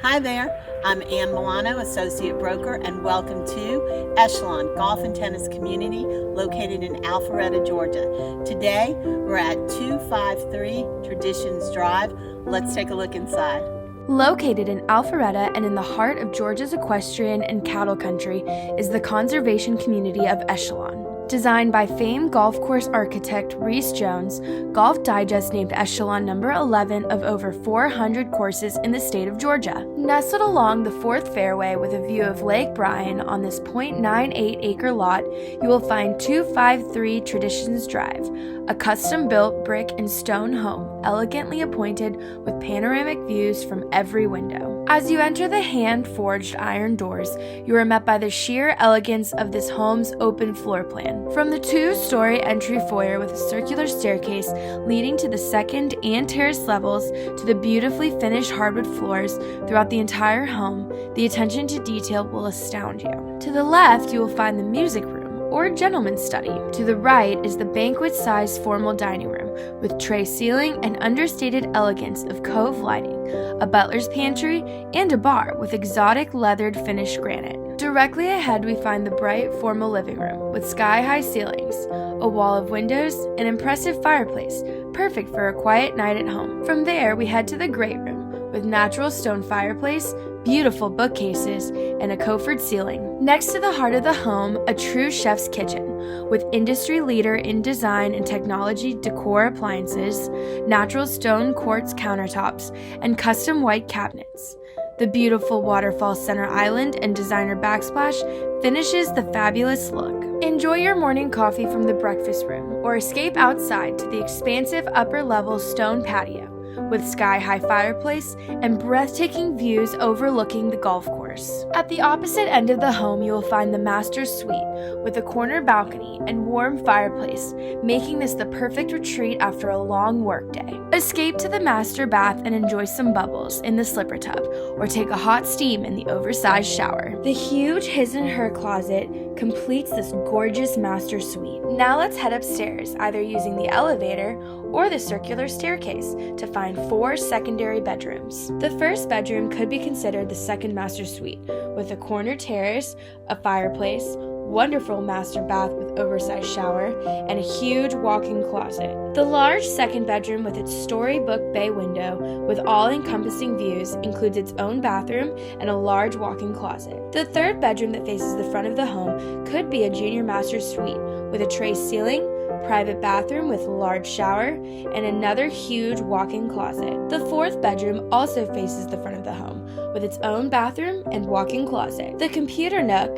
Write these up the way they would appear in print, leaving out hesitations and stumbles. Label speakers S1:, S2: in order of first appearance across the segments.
S1: Hi there, I'm Ann Milano, Associate Broker, and welcome to Echelon Golf and Tennis Community located in Alpharetta, Georgia. Today, we're at 253 Traditions Drive. Let's take a look inside.
S2: Located in Alpharetta and in the heart of Georgia's equestrian and cattle country is the conservation community of Echelon. Designed by famed golf course architect Reese Jones, Golf Digest named Echelon number 11 of over 400 courses in the state of Georgia. Nestled along the 4th fairway with a view of Lake Bryan on this 0.98-acre lot, you will find 253 Traditions Drive, a custom-built brick and stone home, elegantly appointed with panoramic views from every window. As you enter the hand-forged iron doors, you are met by the sheer elegance of this home's open floor plan. From the 2-story entry foyer with a circular staircase leading to the second and terrace levels to the beautifully finished hardwood floors throughout the entire home, the attention to detail will astound you. To the left, you will find the music room, or gentleman's study. To the right is the banquet-sized formal dining room with tray ceiling and understated elegance of cove lighting, a butler's pantry, and a bar with exotic leathered finished granite. Directly ahead we find the bright formal living room with sky-high ceilings, a wall of windows, an impressive fireplace, perfect for a quiet night at home. From there we head to the great room with natural stone fireplace, beautiful bookcases, and a coffered ceiling. Next to the heart of the home, a true chef's kitchen, with industry leader in design and technology decor appliances, natural stone quartz countertops, and custom white cabinets. The beautiful waterfall center island and designer backsplash finishes the fabulous look. Enjoy your morning coffee from the breakfast room, or escape outside to the expansive upper-level stone patio, with sky-high fireplace and breathtaking views overlooking the golf course. At the opposite end of the home, you will find the master's suite with a corner balcony and warm fireplace, making this the perfect retreat after a long workday. Escape to the master bath and enjoy some bubbles in the slipper tub, or take a hot steam in the oversized shower. The huge his and her closet completes this gorgeous master suite. Now let's head upstairs, either using the elevator or the circular staircase, to find 4 secondary bedrooms. The first bedroom could be considered the second master suite, with a corner terrace, a fireplace, wonderful master bath with oversized shower, and a huge walk-in closet. The large second bedroom with its storybook bay window with all-encompassing views includes its own bathroom and a large walk-in closet. The third bedroom that faces the front of the home could be a junior master suite with a tray ceiling, private bathroom with a large shower, and another huge walk-in closet. The fourth bedroom also faces the front of the home with its own bathroom and walk-in closet. The computer nook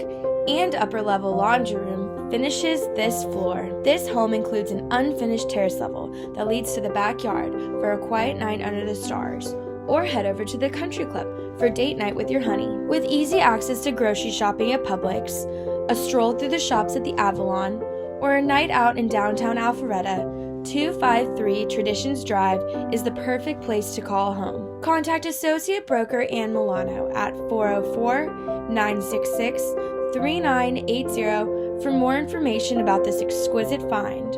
S2: and upper-level laundry room finishes this floor. This home includes an unfinished terrace level that leads to the backyard for a quiet night under the stars, or head over to the country club for date night with your honey. With easy access to grocery shopping at Publix, a stroll through the shops at the Avalon, or a night out in downtown Alpharetta, 253 Traditions Drive is the perfect place to call home. Contact Associate Broker Ann Milano at 404-966-3980 for more information about this exquisite find.